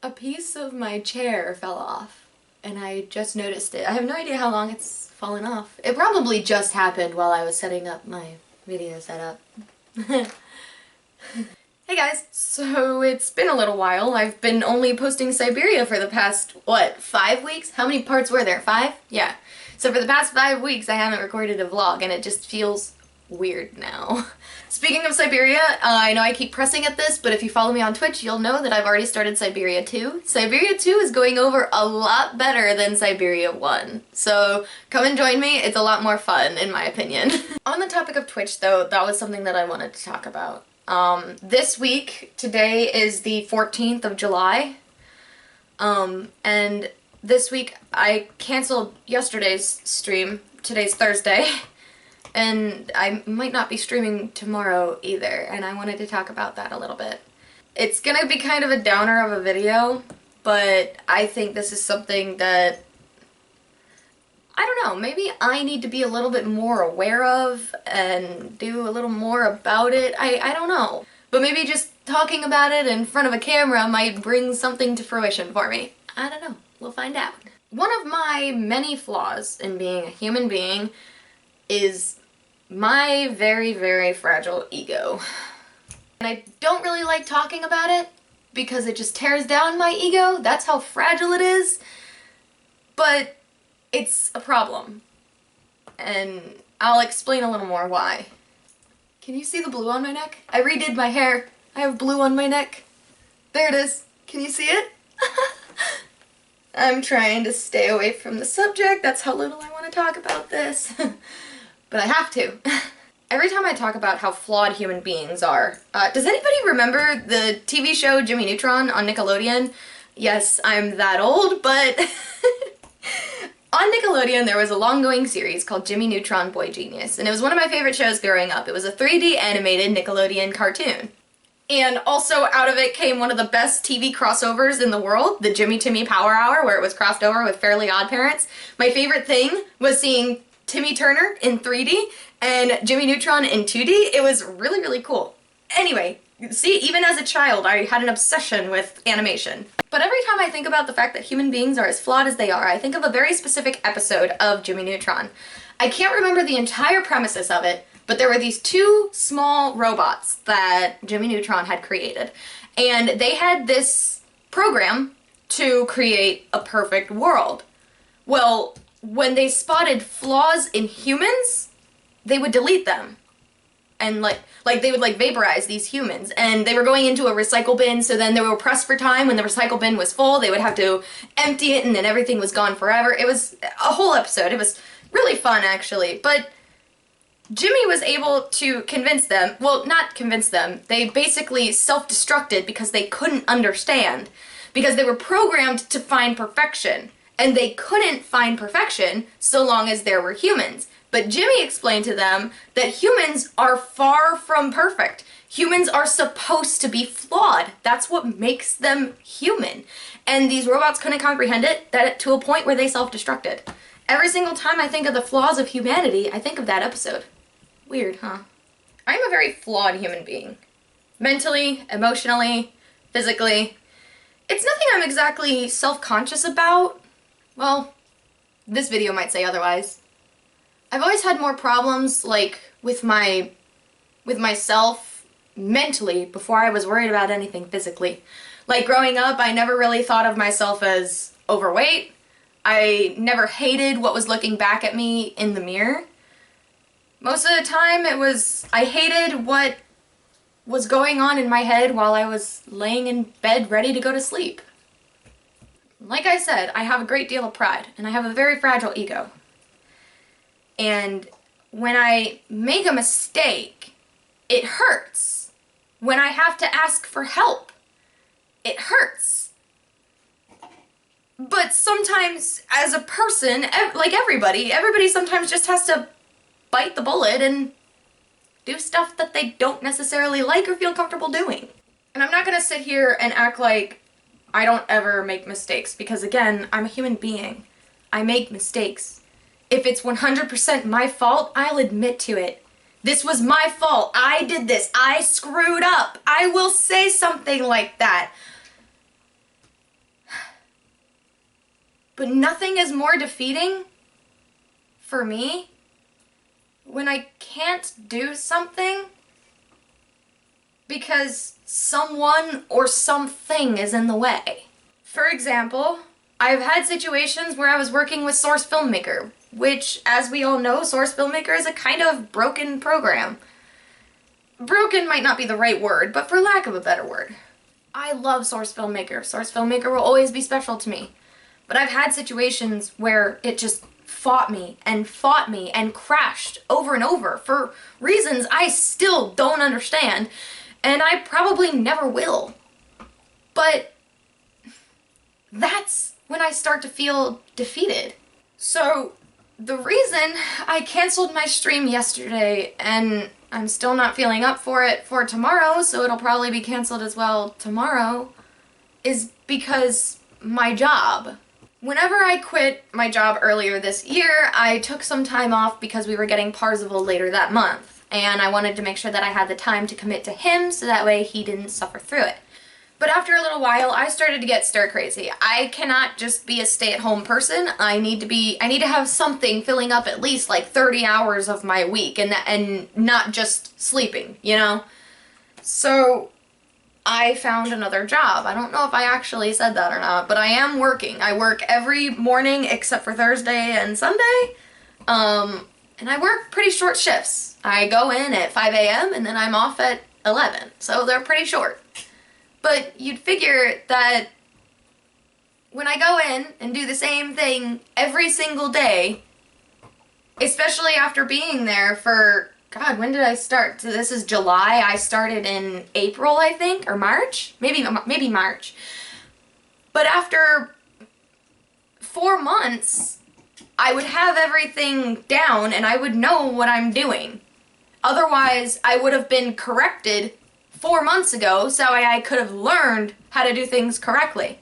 A piece of my chair fell off, and I just noticed it. I have no idea how long it's fallen off. It probably just happened while I was setting up my video setup. Hey guys, so it's been a little while. I've been only posting Siberia for the past, what, 5 weeks? How many parts were there? 5? Yeah. So for the past 5 weeks I haven't recorded a vlog, and it just feels weird now. Speaking of Siberia, I know I keep pressing at this, but if you follow me on Twitch, you'll know that I've already started Siberia 2. Siberia 2 is going over a lot better than Siberia 1. So come and join me, it's a lot more fun, in my opinion. On the topic of Twitch, though, that was something that I wanted to talk about. This week, today is the 14th of July, and this week I canceled yesterday's stream. Today's Thursday. And I might not be streaming tomorrow either, and I wanted to talk about that a little bit. It's gonna be kind of a downer of a video, but I think this is something that, I don't know, maybe I need to be a little bit more aware of and do a little more about it. I don't know. But maybe just talking about it in front of a camera might bring something to fruition for me. I don't know. We'll find out. One of my many flaws in being a human being is my very, very fragile ego. And I don't really like talking about it because it just tears down my ego. That's how fragile it is. But it's a problem. And I'll explain a little more why. Can you see the blue on my neck? I redid my hair. I have blue on my neck. There it is. Can you see it? I'm trying to stay away from the subject. That's how little I want to talk about this. But I have to. Every time I talk about how flawed human beings are, does anybody remember the TV show Jimmy Neutron on Nickelodeon? Yes, I'm that old, but on Nickelodeon there was a long-going series called Jimmy Neutron Boy Genius, and it was one of my favorite shows growing up. It was a 3D animated Nickelodeon cartoon. And also out of it came one of the best TV crossovers in the world, the Jimmy Timmy Power Hour, where it was crossed over with Fairly Odd Parents. My favorite thing was seeing Timmy Turner in 3D and Jimmy Neutron in 2D. It was really, really cool. Anyway, see, even as a child, I had an obsession with animation. But every time I think about the fact that human beings are as flawed as they are, I think of a very specific episode of Jimmy Neutron. I can't remember the entire premises of it, but there were these two small robots that Jimmy Neutron had created. And they had this program to create a perfect world. Well, when they spotted flaws in humans, they would delete them. And like they would vaporize these humans. And they were going into a recycle bin, so then they were pressed for time. When the recycle bin was full, they would have to empty it and then everything was gone forever. It was a whole episode. It was really fun, actually. But Jimmy was able to convince them, well, not convince them, they basically self-destructed because they couldn't understand. Because they were programmed to find perfection. And they couldn't find perfection so long as there were humans. But Jimmy explained to them that humans are far from perfect. Humans are supposed to be flawed. That's what makes them human. And these robots couldn't comprehend it, to a point where they self-destructed. Every single time I think of the flaws of humanity, I think of that episode. Weird, huh? I'm a very flawed human being. Mentally, emotionally, physically. It's nothing I'm exactly self-conscious about. Well, this video might say otherwise. I've always had more problems, like, with myself mentally before I was worried about anything physically. Like, growing up, I never really thought of myself as overweight. I never hated what was looking back at me in the mirror. Most of the time, I hated what was going on in my head while I was laying in bed ready to go to sleep. Like I said, I have a great deal of pride, and I have a very fragile ego. And when I make a mistake, it hurts. When I have to ask for help, it hurts. But sometimes, as a person, like everybody sometimes just has to bite the bullet and do stuff that they don't necessarily like or feel comfortable doing. And I'm not gonna sit here and act like I don't ever make mistakes, because again, I'm a human being. I make mistakes. If it's 100% my fault, I'll admit to it. This was my fault. I did this. I screwed up. I will say something like that. But nothing is more defeating for me when I can't do something because someone or something is in the way. For example, I've had situations where I was working with Source Filmmaker, which, as we all know, Source Filmmaker is a kind of broken program. Broken might not be the right word, but for lack of a better word. I love Source Filmmaker. Source Filmmaker will always be special to me. But I've had situations where it just fought me and crashed over and over for reasons I still don't understand, and I probably never will. But that's when I start to feel defeated. So the reason I canceled my stream yesterday, and I'm still not feeling up for it for tomorrow, so it'll probably be canceled as well tomorrow, is because my job. Whenever I quit my job earlier this year, I took some time off because we were getting Parzival later that month, and I wanted to make sure that I had the time to commit to him so that way he didn't suffer through it. But after a little while, I started to get stir crazy. I cannot just be a stay-at-home person. I need to have something filling up at least like 30 hours of my week, and not just sleeping, you know? So I found another job. I don't know if I actually said that or not, but I am working. I work every morning except for Thursday and Sunday. And I work pretty short shifts. I go in at 5 a.m. and then I'm off at 11. So they're pretty short. But you'd figure that when I go in and do the same thing every single day, especially after being there for, God, when did I start? So this is July. I started in April, I think, or March? Maybe March. But after 4 months, I would have everything down and I would know what I'm doing. Otherwise, I would have been corrected 4 months ago, so I could have learned how to do things correctly.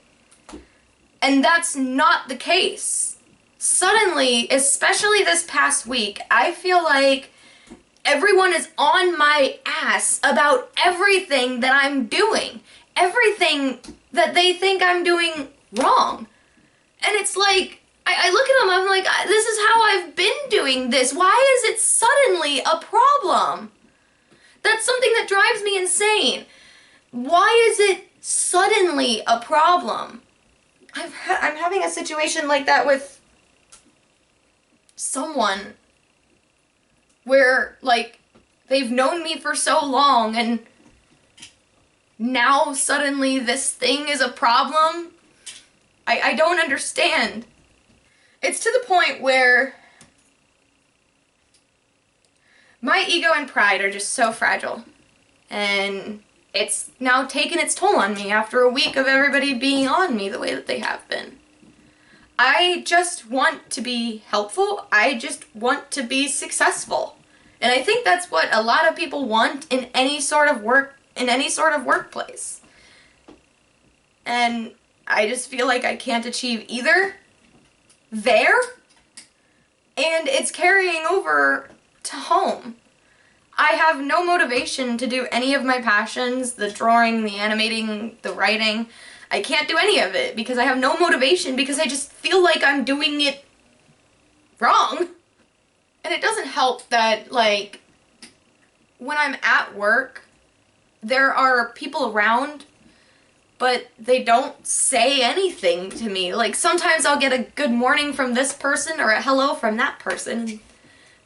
And that's not the case. Suddenly, especially this past week, I feel like everyone is on my ass about everything that I'm doing. Everything that they think I'm doing wrong. And it's like, I look at them, I'm like, this is how I've been doing this. Why is it suddenly a problem? That's something that drives me insane. Why is it suddenly a problem? I'm having a situation like that with someone where, like, they've known me for so long and now suddenly this thing is a problem? I don't understand. It's to the point where my ego and pride are just so fragile, and it's now taken its toll on me after a week of everybody being on me the way that they have been. I just want to be helpful. I just want to be successful. And I think that's what a lot of people want in any sort of workplace. And I just feel like I can't achieve either there, and it's carrying over to home. I have no motivation to do any of my passions, the drawing, the animating, the writing. I can't do any of it because I have no motivation because I just feel like I'm doing it wrong. And it doesn't help that, like, when I'm at work, there are people around, but they don't say anything to me. Like, sometimes I'll get a good morning from this person or a hello from that person, and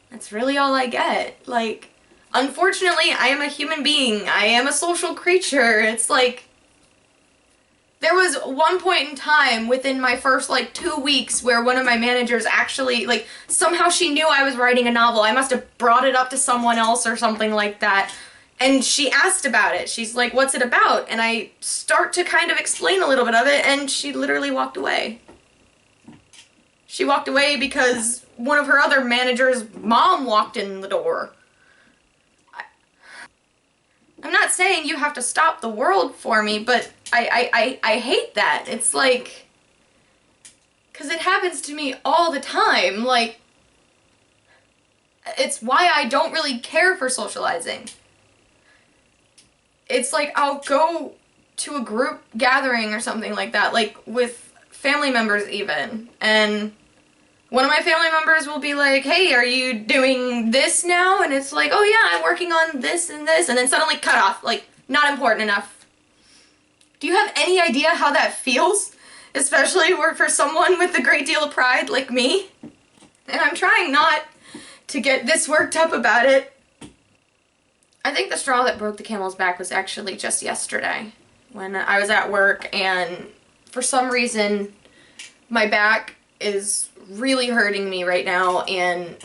that's really all I get. Like, unfortunately, I am a human being. I am a social creature. It's like, there was one point in time within my first, 2 weeks where one of my managers actually, somehow she knew I was writing a novel. I must have brought it up to someone else or something like that. And she asked about it. She's like, what's it about? And I start to kind of explain a little bit of it, and she literally walked away. She walked away because one of her other managers' mom walked in the door. I'm not saying you have to stop the world for me, but I hate that. It's like, because it happens to me all the time. Like, it's why I don't really care for socializing. It's like, I'll go to a group gathering or something like that, like with family members even, and one of my family members will be like, hey, are you doing this now? And it's like, oh yeah, I'm working on this, and then suddenly cut off, like, not important enough. Do you have any idea how that feels? Especially for someone with a great deal of pride like me. And I'm trying not to get this worked up about it. I think the straw that broke the camel's back was actually just yesterday when I was at work, and for some reason my back is really hurting me right now, and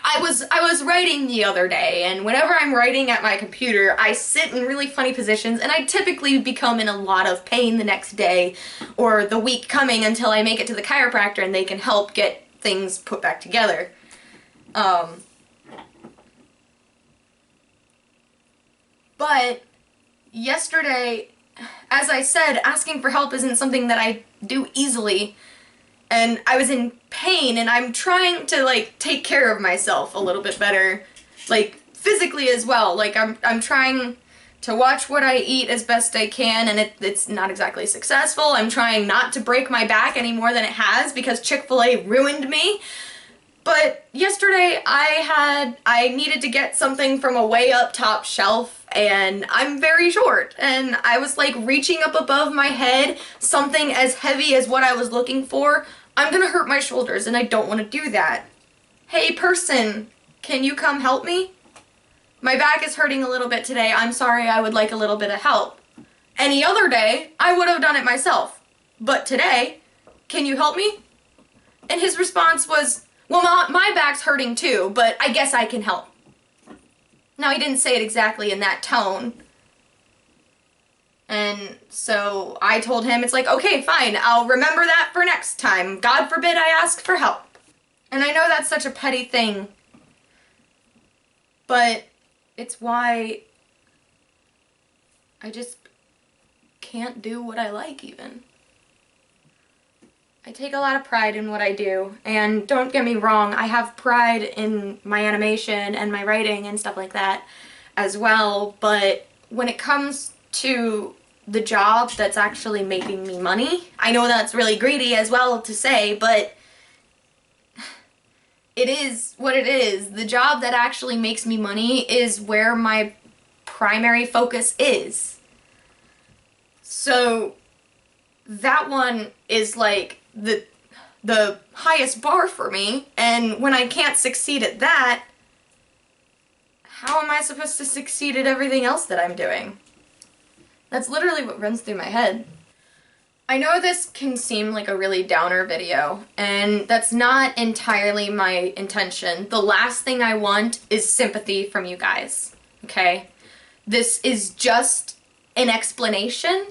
I was writing the other day, and whenever I'm writing at my computer I sit in really funny positions, and I typically become in a lot of pain the next day or the week coming until I make it to the chiropractor and they can help get things put back together. But yesterday, as I said, asking for help isn't something that I do easily, and I was in pain, and I'm trying to, like, take care of myself a little bit better, like, physically as well. Like, I'm trying to watch what I eat as best I can, and it's not exactly successful. I'm trying not to break my back any more than it has, because Chick-fil-A ruined me. But yesterday I needed to get something from a way up top shelf, and I'm very short, and I was like reaching up above my head, something as heavy as what I was looking for. I'm gonna hurt my shoulders, and I don't want to do that. Hey person, can you come help me? My back is hurting a little bit today. I'm sorry, I would like a little bit of help. Any other day, I would have done it myself. But today, can you help me? And his response was, well, my back's hurting too, but I guess I can help. Now, he didn't say it exactly in that tone. And so I told him, it's like, okay, fine, I'll remember that for next time. God forbid I ask for help. And I know that's such a petty thing, but it's why I just can't do what I like even. I take a lot of pride in what I do, and don't get me wrong, I have pride in my animation and my writing and stuff like that as well, but when it comes to the job that's actually making me money, I know that's really greedy as well to say, but it is what it is. The job that actually makes me money is where my primary focus is. So that one is like the highest bar for me, and when I can't succeed at that, how am I supposed to succeed at everything else that I'm doing? That's literally what runs through my head. I know this can seem like a really downer video, and that's not entirely my intention. The last thing I want is sympathy from you guys, okay? This is just an explanation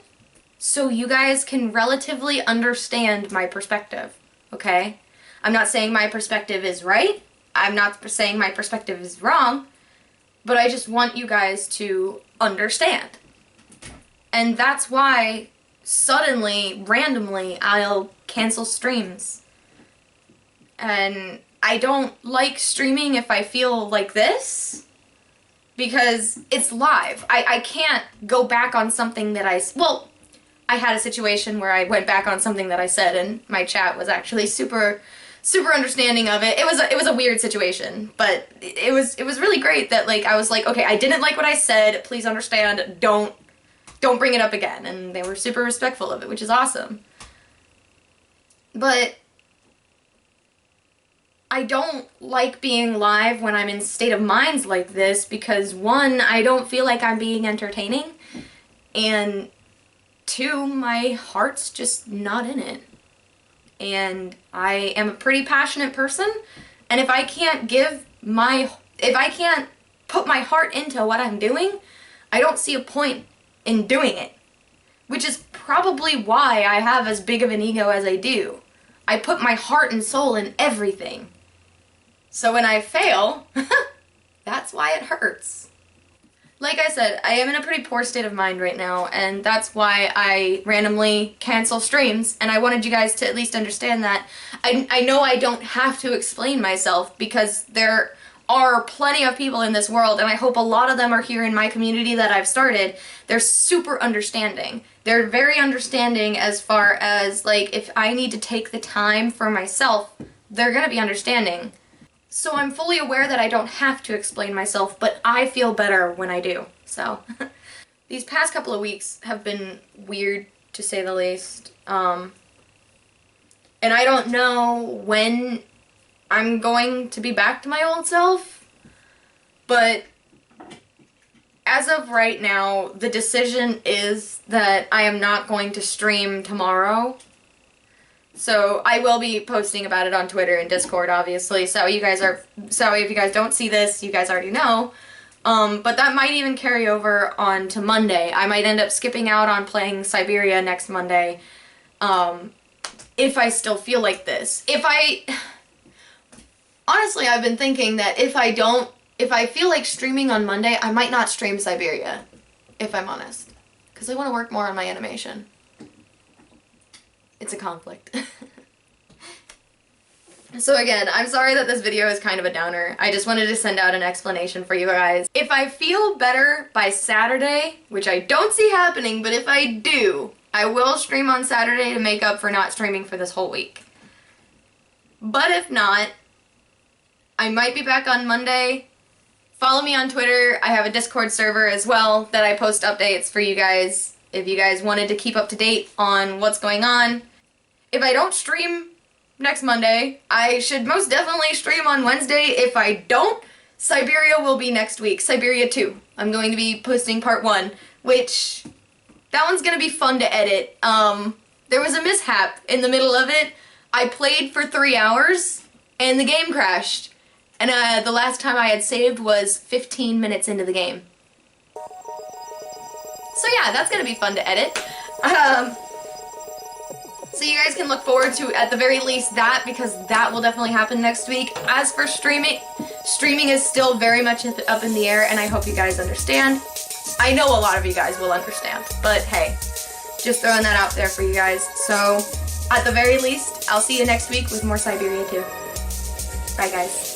so you guys can relatively understand my perspective, okay? I'm not saying my perspective is right. I'm not saying my perspective is wrong, but I just want you guys to understand. And that's why suddenly, randomly, I'll cancel streams. And I don't like streaming if I feel like this, because it's live. I can't go back on something that well, I had a situation where I went back on something that I said, and my chat was actually super understanding of it. It was a weird situation, but it was really great that, like, I was like, okay, I didn't like what I said, please understand, don't bring it up again, and they were super respectful of it, which is awesome. But I don't like being live when I'm in state of minds like this, because one, I don't feel like I'm being entertaining, and two, my heart's just not in it. And I am a pretty passionate person, and if I can't put my heart into what I'm doing, I don't see a point in doing it. Which is probably why I have as big of an ego as I do. I put my heart and soul in everything. So when I fail, that's why it hurts. Like I said, I am in a pretty poor state of mind right now, and that's why I randomly cancel streams, and I wanted you guys to at least understand that. I know I don't have to explain myself, because there are plenty of people in this world, and I hope a lot of them are here in my community that I've started. They're super understanding. They're very understanding as far as, like, if I need to take the time for myself, they're gonna be understanding. So I'm fully aware that I don't have to explain myself, but I feel better when I do. So these past couple of weeks have been weird, to say the least. And I don't know when I'm going to be back to my old self, but as of right now, the decision is that I am not going to stream tomorrow. So I will be posting about it on Twitter and Discord, obviously. So if you guys don't see this, you guys already know. But that might even carry over on to Monday. I might end up skipping out on playing Siberia next Monday, if I still feel like this. Honestly, I've been thinking that if I feel like streaming on Monday, I might not stream Siberia, if I'm honest. Because I want to work more on my animation. It's a conflict. So again, I'm sorry that this video is kind of a downer. I just wanted to send out an explanation for you guys. If I feel better by Saturday, which I don't see happening, but if I do, I will stream on Saturday to make up for not streaming for this whole week. But if not, I might be back on Monday. Follow me on Twitter. I have a Discord server as well that I post updates for you guys if you guys wanted to keep up to date on what's going on. If I don't stream next Monday, I should most definitely stream on Wednesday. If I don't, Siberia will be next week. Siberia 2. I'm going to be posting part 1, which, that one's going to be fun to edit. There was a mishap in the middle of it. I played for 3 hours, and the game crashed. And the last time I had saved was 15 minutes into the game. So yeah, that's going to be fun to edit. So you guys can look forward to, at the very least, that, because that will definitely happen next week. As for streaming is still very much up in the air, and I hope you guys understand. I know a lot of you guys will understand, but hey, just throwing that out there for you guys. So, at the very least, I'll see you next week with more Siberia 2. Bye, guys.